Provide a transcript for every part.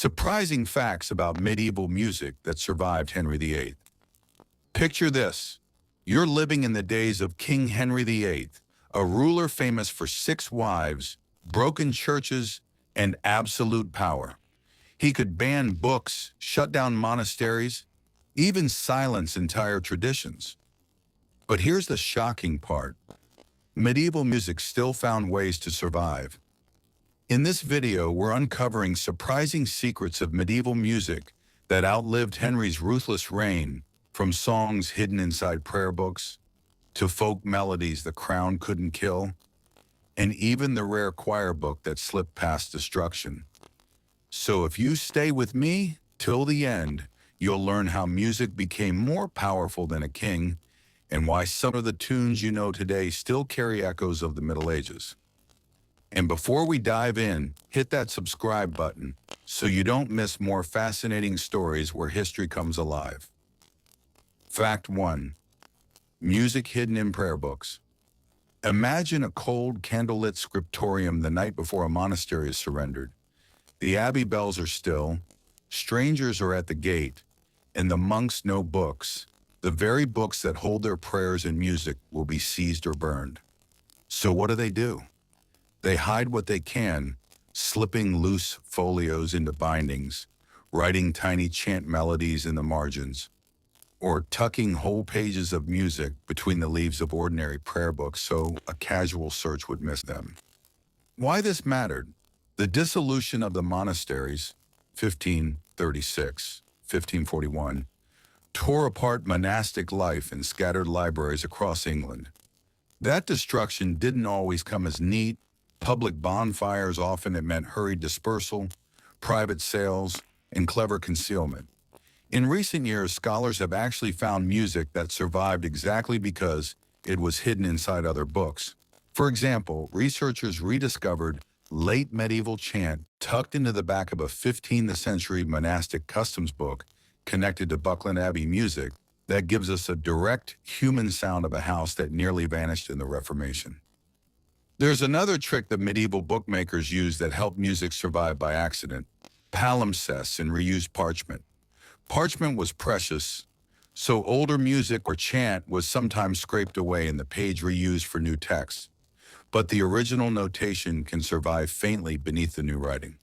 Surprising facts about medieval music that survived Henry VIII. Picture this. You're living in the days of King Henry VIII, a ruler famous for 6 wives, broken churches, and absolute power. He could ban books, shut down monasteries, even silence entire traditions. But here's the shocking part. Medieval music still found ways to survive. In this video, we're uncovering surprising secrets of medieval music that outlived Henry's ruthless reign, from songs hidden inside prayer books, to folk melodies the crown couldn't kill, and even the rare choir book that slipped past destruction. So if you stay with me till the end, you'll learn how music became more powerful than a king, and why some of the tunes you know today still carry echoes of the Middle Ages. And before we dive in, hit that subscribe button so you don't miss more fascinating stories where history comes alive. Fact 1. Music hidden in prayer books. Imagine a cold, candlelit scriptorium the night before a monastery is surrendered. The abbey bells are still, strangers are at the gate, and the monks know books. The very books that hold their prayers and music will be seized or burned. So what do? They hide what they can, slipping loose folios into bindings, writing tiny chant melodies in the margins, or tucking whole pages of music between the leaves of ordinary prayer books so a casual search would miss them. Why this mattered? The dissolution of the monasteries, 1536-1541, tore apart monastic life in scattered libraries across England. That destruction didn't always come as neat. Public bonfires, often it meant hurried dispersal, private sales, and clever concealment. In recent years, scholars have actually found music that survived exactly because it was hidden inside other books. For example, researchers rediscovered late medieval chant tucked into the back of a 15th century monastic customs book connected to Buckland Abbey music that gives us a direct human sound of a house that nearly vanished in the Reformation. There's another trick that medieval bookmakers used that helped music survive by accident: palimpsests and reused parchment. Parchment was precious, so older music or chant was sometimes scraped away and the page reused for new text. But the original notation can survive faintly beneath the new writing.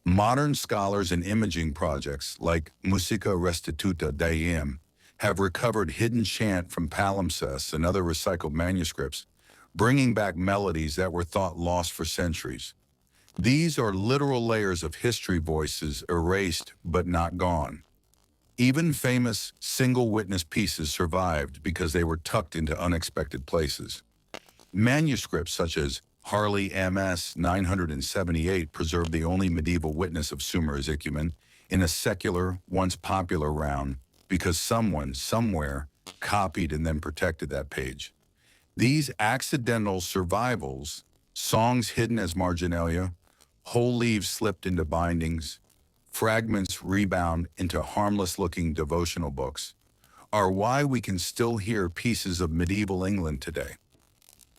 Modern scholars and imaging projects like Musica Restituta Deum have recovered hidden chant from palimpsests and other recycled manuscripts, bringing back melodies that were thought lost for centuries. These are literal layers of history voices erased but not gone. Even famous single-witness pieces survived because they were tucked into unexpected places. Manuscripts such as Harley MS 978 preserved the only medieval witness of Sumer's Icumen in a secular, once popular round because someone, somewhere, copied and then protected that page. These accidental survivals, songs hidden as marginalia, whole leaves slipped into bindings, fragments rebound into harmless-looking devotional books, are why we can still hear pieces of medieval England today.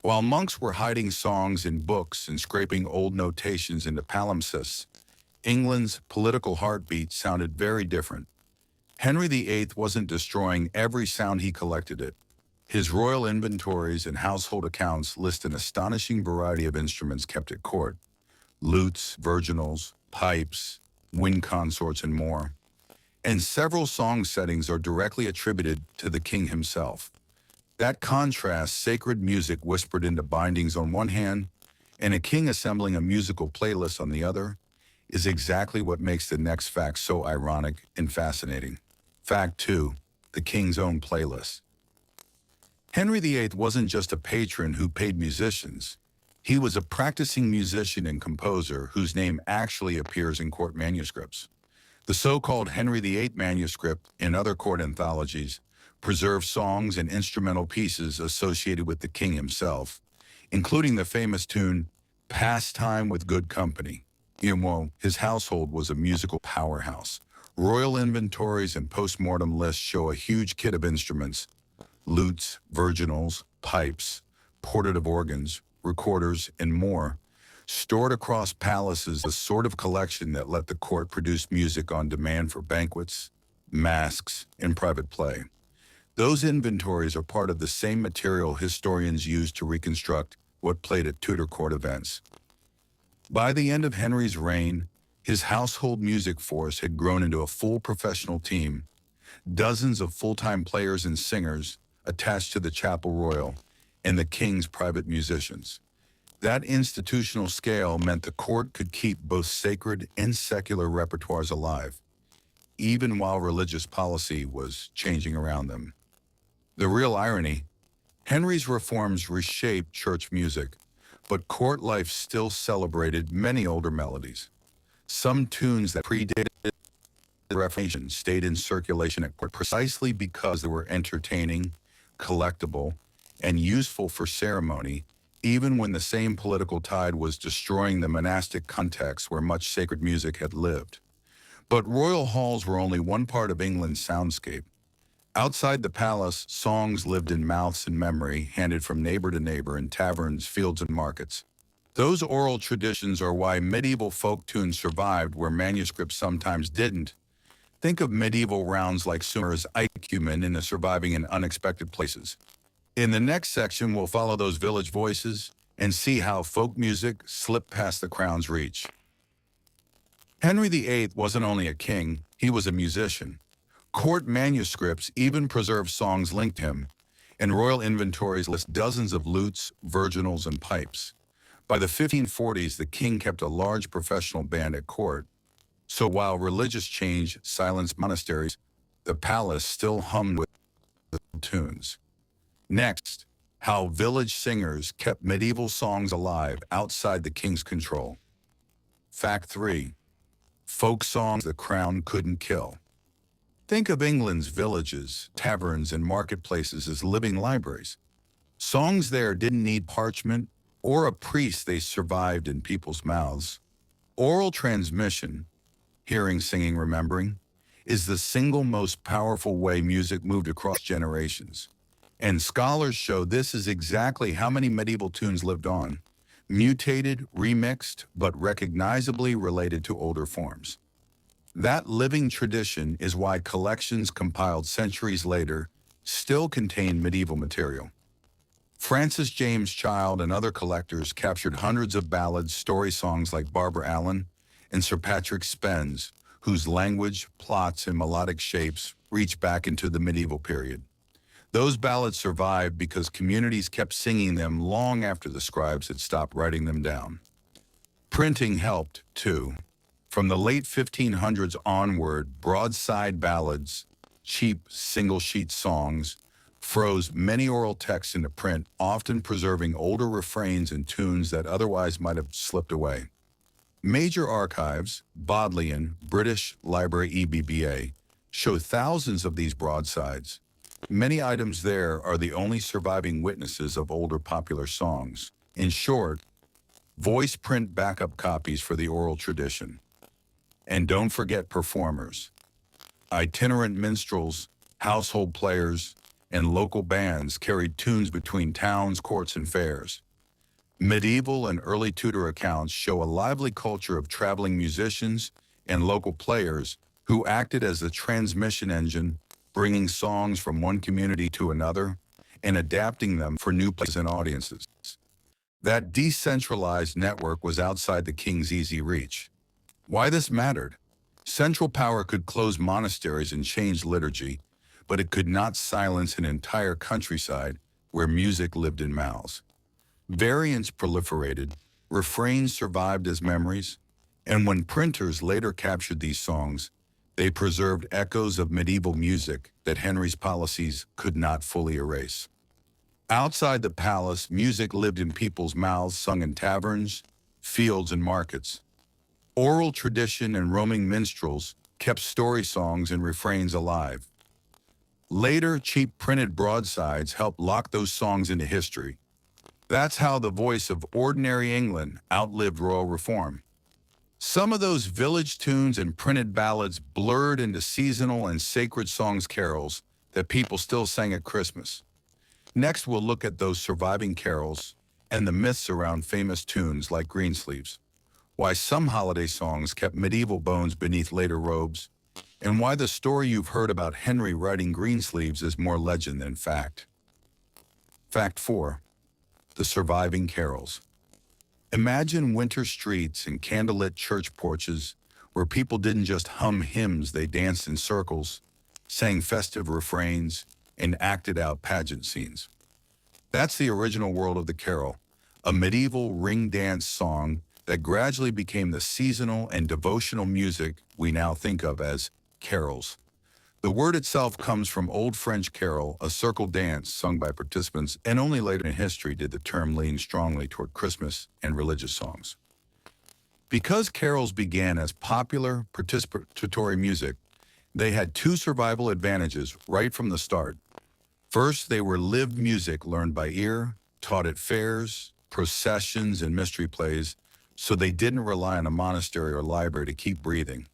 While monks were hiding songs in books and scraping old notations into palimpsests, England's political heartbeat sounded very different. Henry VIII wasn't destroying every sound he collected it. His royal inventories and household accounts list an astonishing variety of instruments kept at court: lutes, virginals, pipes, wind consorts, and more. And several song settings are directly attributed to the king himself. That contrasts sacred music whispered into bindings on one hand and a king assembling a musical playlist on the other is exactly what makes the next fact so ironic and fascinating. Fact 2. The king's own playlist. Henry VIII wasn't just a patron who paid musicians. He was a practicing musician and composer whose name actually appears in court manuscripts. The so-called Henry VIII manuscript and other court anthologies preserve songs and instrumental pieces associated with the king himself, including the famous tune, "Pastime with Good Company." His household was a musical powerhouse. Royal inventories and post-mortem lists show a huge kit of instruments: lutes, virginals, pipes, portative organs, recorders, and more, stored across palaces, a sort of collection that let the court produce music on demand for banquets, masques, and private play. Those inventories are part of the same material historians use to reconstruct what played at Tudor court events. By the end of Henry's reign, his household music force had grown into a full professional team, dozens of full-time players and singers attached to the Chapel Royal and the king's private musicians. That institutional scale meant the court could keep both sacred and secular repertoires alive, even while religious policy was changing around them. The real irony: Henry's reforms reshaped church music, but court life still celebrated many older melodies. Some tunes that predated the Reformation stayed in circulation at court precisely because they were entertaining, collectible, and useful for ceremony, even when the same political tide was destroying the monastic context where much sacred music had lived. But royal halls were only one part of England's soundscape. Outside the palace, songs lived in mouths and memory, handed from neighbor to neighbor in taverns, fields, and markets. Those oral traditions are why medieval folk tunes survived where manuscripts sometimes didn't. Think of medieval rounds like Sumer's Eikumen in the surviving in unexpected places. In the next section, we'll follow those village voices and see how folk music slipped past the crown's reach. Henry VIII wasn't only a king, he was a musician. Court manuscripts even preserve songs linked to him, and royal inventories list dozens of lutes, virginals, and pipes. By the 1540s, the king kept a large professional band at court, so while religious change silenced monasteries, the palace still hummed with tunes. Next, how village singers kept medieval songs alive outside the king's control. Fact 3. Folk songs the crown couldn't kill. Think of England's villages, taverns, and marketplaces as living libraries. Songs there didn't need parchment or a priest, they survived in people's mouths. Oral transmission, hearing, singing, remembering, is the single most powerful way music moved across generations. And scholars show this is exactly how many medieval tunes lived on, mutated, remixed, but recognizably related to older forms. That living tradition is why collections compiled centuries later still contain medieval material. Francis James Child and other collectors captured hundreds of ballads, story songs like Barbara Allen and Sir Patrick Spens, whose language, plots, and melodic shapes reach back into the medieval period. Those ballads survived because communities kept singing them long after the scribes had stopped writing them down. Printing helped, too. From the late 1500s onward, broadside ballads, cheap single-sheet songs, froze many oral texts into print, often preserving older refrains and tunes that otherwise might have slipped away. Major archives, Bodleian, British Library EBBA, show thousands of these broadsides. Many items there are the only surviving witnesses of older popular songs. In short, voice print backup copies for the oral tradition. And don't forget performers. Itinerant minstrels, household players, and local bands carried tunes between towns, courts, and fairs. Medieval and early Tudor accounts show a lively culture of traveling musicians and local players who acted as a transmission engine, bringing songs from one community to another and adapting them for new places and audiences. That decentralized network was outside the king's easy reach. Why this mattered? Central power could close monasteries and change liturgy, but it could not silence an entire countryside where music lived in mouths. Variants proliferated, refrains survived as memories, and when printers later captured these songs, they preserved echoes of medieval music that Henry's policies could not fully erase. Outside the palace, music lived in people's mouths, sung in taverns, fields, and markets. Oral tradition and roaming minstrels kept story songs and refrains alive. Later, cheap printed broadsides helped lock those songs into history. That's how the voice of ordinary England outlived royal reform. Some of those village tunes and printed ballads blurred into seasonal and sacred songs carols that people still sang at Christmas. Next, we'll look at those surviving carols and the myths around famous tunes like Greensleeves, why some holiday songs kept medieval bones beneath later robes, and why the story you've heard about Henry writing Greensleeves is more legend than fact. Fact 4. The surviving carols. Imagine winter streets and candlelit church porches where people didn't just hum hymns, they danced in circles, sang festive refrains, and acted out pageant scenes. That's the original world of the carol, a medieval ring dance song that gradually became the seasonal and devotional music we now think of as carols. The word itself comes from Old French carol, a circle dance sung by participants, and only later in history did the term lean strongly toward Christmas and religious songs. Because carols began as popular participatory music, they had two survival advantages right from the start. First, they were lived music learned by ear, taught at fairs, processions, and mystery plays, so they didn't rely on a monastery or library to keep breathing.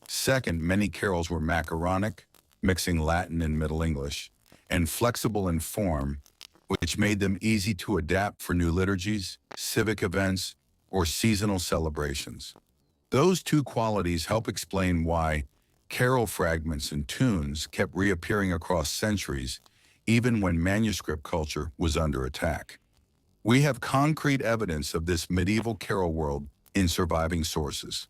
Second, many carols were macaronic, mixing Latin and Middle English, and flexible in form, which made them easy to adapt for new liturgies, civic events, or seasonal celebrations. Those two qualities help explain why carol fragments and tunes kept reappearing across centuries, even when manuscript culture was under attack. We have concrete evidence of this medieval carol world in surviving sources.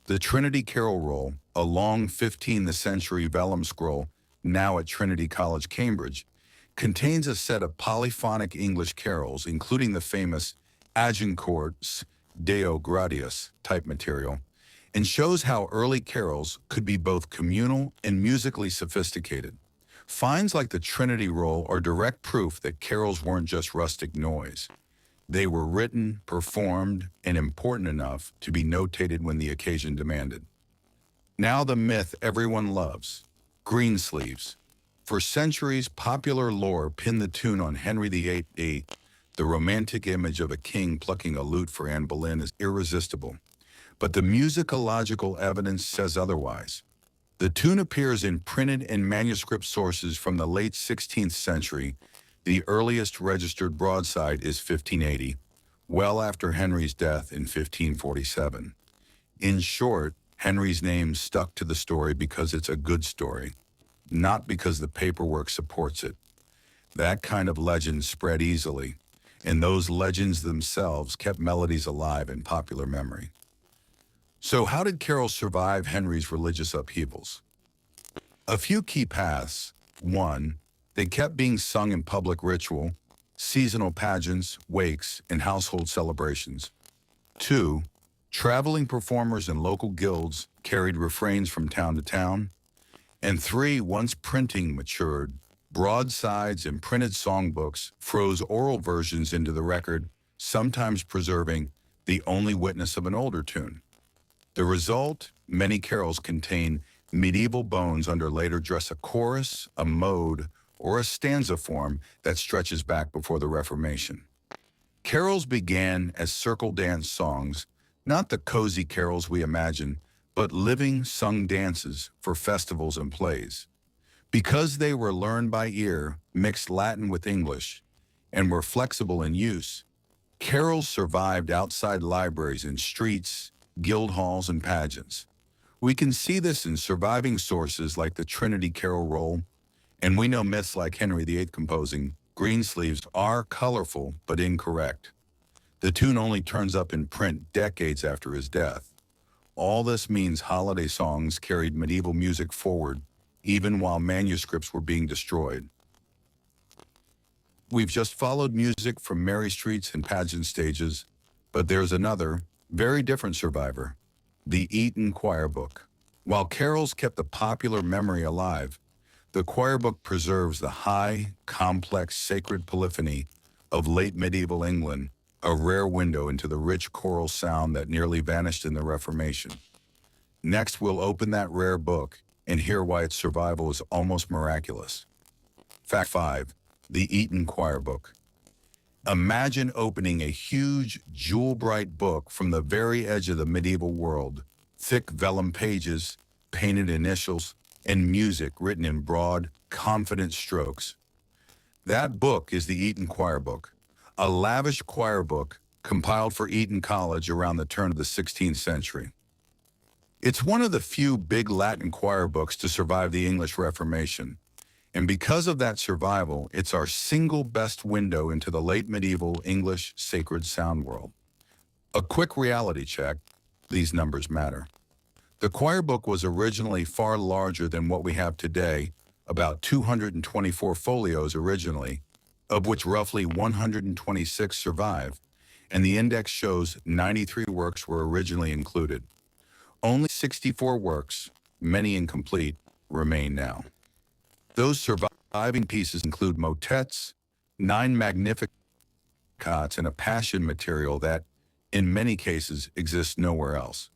The Trinity Carol Roll, a long 15th century vellum scroll now at Trinity College, Cambridge, contains a set of polyphonic English carols, including the famous Agincourt's Deo Gratias type material, and shows how early carols could be both communal and musically sophisticated. Finds like the Trinity Roll are direct proof that carols weren't just rustic noise. They were written, performed, and important enough to be notated when the occasion demanded. Now the myth everyone loves, Greensleeves. For centuries, popular lore pinned the tune on Henry VIII. The romantic image of a king plucking a lute for Anne Boleyn is irresistible. But the musicological evidence says otherwise. The tune appears in printed and manuscript sources from the late 16th century. The earliest registered broadside is 1580, well after Henry's death in 1547. In short, Henry's name stuck to the story because it's a good story, not because the paperwork supports it. That kind of legend spread easily, and those legends themselves kept melodies alive in popular memory. So how did carols survive Henry's religious upheavals? A few key paths. 1. They kept being sung in public ritual, seasonal pageants, wakes, and household celebrations. 2. Traveling performers and local guilds carried refrains from town to town. And 3. Once printing matured, broadsides and printed songbooks froze oral versions into the record, sometimes preserving the only witness of an older tune. The result, many carols contain medieval bones under later dress a chorus, a mode, or a stanza form that stretches back before the Reformation. Carols began as circle dance songs, not the cozy carols we imagine, but living, sung dances for festivals and plays. Because they were learned by ear, mixed Latin with English, and were flexible in use, carols survived outside libraries and streets, guild halls, and pageants. We can see this in surviving sources like the Trinity Carol Roll, and we know myths like Henry VIII composing Greensleeves are colorful but incorrect. The tune only turns up in print decades after his death. All this means holiday songs carried medieval music forward, even while manuscripts were being destroyed. We've just followed music from merry streets and pageant stages, but there's another, very different survivor, the Eton Choirbook. While carols kept the popular memory alive, the choirbook preserves the high, complex sacred polyphony of late medieval England, a rare window into the rich choral sound that nearly vanished in the Reformation. Next, we'll open that rare book and hear why its survival is almost miraculous. Fact 5. The Eton Choirbook. Imagine opening a huge, jewel-bright book from the very edge of the medieval world, thick vellum pages, painted initials, and music written in broad, confident strokes. That book is the Eton Choirbook, a lavish choir book compiled for Eton College around the turn of the 16th century. It's one of the few big Latin choir books to survive the English Reformation, and because of that survival, it's our single best window into the late medieval English sacred sound world. A quick reality check: these numbers matter. The choir book was originally far larger than what we have today, about 224 folios originally, of which roughly 126 survive, and the index shows 93 works were originally included. Only 64 works, many incomplete, remain now. Those surviving pieces include motets, 9 magnificats, and a passion material that, in many cases, exists nowhere else.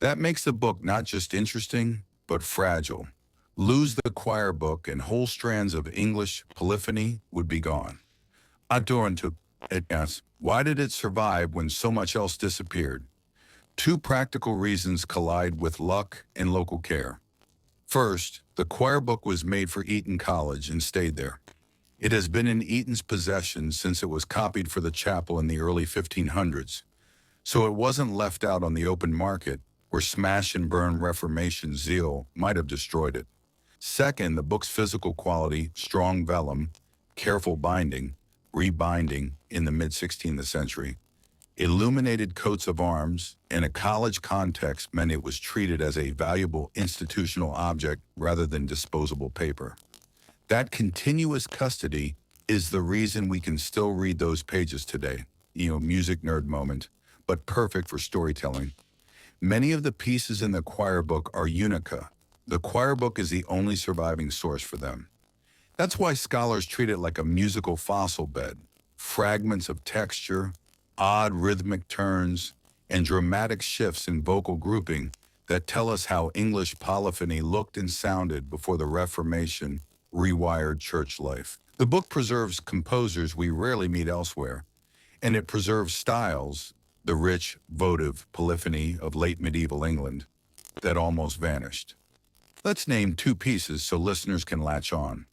That makes the book not just interesting, but fragile. Lose the choir book and whole strands of English polyphony would be gone. Adorned it asks, why did it survive when so much else disappeared? Two practical reasons collide with luck and local care. First, the choir book was made for Eton College and stayed there. It has been in Eton's possession since it was copied for the chapel in the early 1500s, so it wasn't left out on the open market where smash and burn Reformation zeal might have destroyed it. Second, the book's physical quality, strong vellum, careful binding, rebinding in the mid-16th century, illuminated coats of arms, in a college context meant it was treated as a valuable institutional object rather than disposable paper. That continuous custody is the reason we can still read those pages today. Music nerd moment, but perfect for storytelling. Many of the pieces in the choir book are unica. The choir book is the only surviving source for them. That's why scholars treat it like a musical fossil bed. Fragments of texture, odd rhythmic turns, and dramatic shifts in vocal grouping that tell us how English polyphony looked and sounded before the Reformation rewired church life. The book preserves composers we rarely meet elsewhere, and it preserves styles, the rich, votive polyphony of late medieval England, that almost vanished. Let's name 2 pieces so listeners can latch on.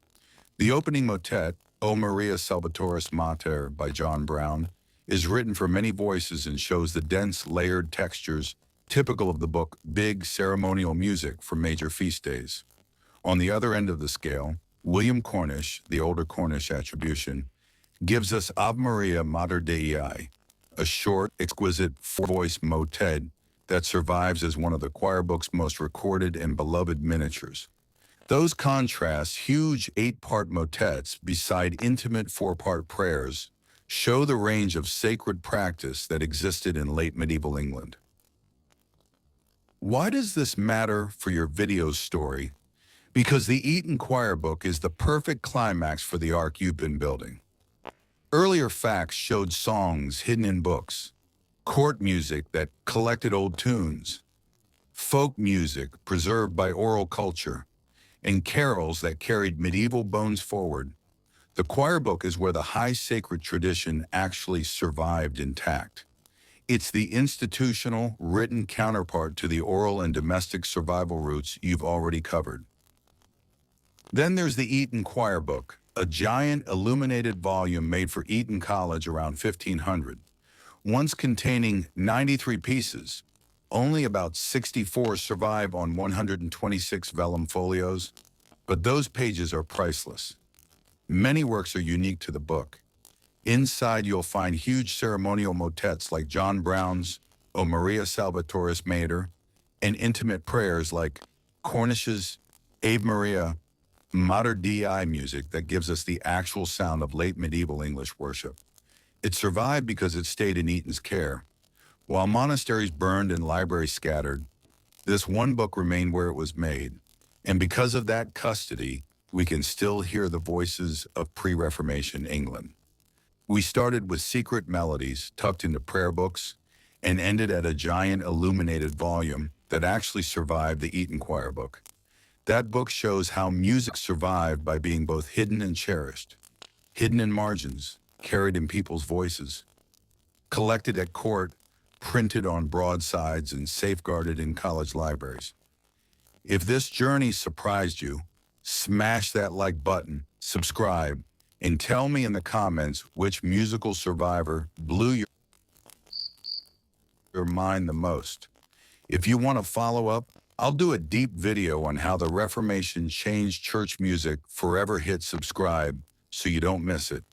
The opening motet, O Maria Salvatoris Mater by John Brown, is written for many voices and shows the dense, layered textures typical of the book, big ceremonial music for major feast days. On the other end of the scale, William Cornish, the older Cornish attribution, gives us Ave Maria Mater Dei, a short, exquisite 4-voice motet that survives as one of the choir book's most recorded and beloved miniatures. Those contrast huge 8-part motets beside intimate 4-part prayers show the range of sacred practice that existed in late medieval England. Why does this matter for your video story? Because the Eton Choir Book is the perfect climax for the arc you've been building. Earlier facts showed songs hidden in books, court music that collected old tunes, folk music preserved by oral culture, and carols that carried medieval bones forward. The choir book is where the high sacred tradition actually survived intact. It's the institutional, written counterpart to the oral and domestic survival routes you've already covered. Then there's the Eton Choir Book, a giant illuminated volume made for Eton College around 1500. Once containing 93 pieces, only about 64 survive on 126 vellum folios, but those pages are priceless. Many works are unique to the book. Inside you'll find huge ceremonial motets like John Brown's O Maria Salvatoris Mater, and intimate prayers like Cornish's Ave Maria Mater Dei music that gives us the actual sound of late medieval English worship. It survived because it stayed in Eton's care. While monasteries burned and libraries scattered, this one book remained where it was made, and because of that custody, we can still hear the voices of pre-Reformation England. We started with secret melodies tucked into prayer books and ended at a giant illuminated volume that actually survived the Eton Choir Book. That book shows how music survived by being both hidden and cherished, hidden in margins, carried in people's voices, collected at court, printed on broadsides, and safeguarded in college libraries. If this journey surprised you, smash that like button, subscribe, And tell me in the comments which musical survivor blew your mind the most. If you want to follow up, I'll do a deep video on how the Reformation changed church music forever. Hit subscribe so you don't miss it.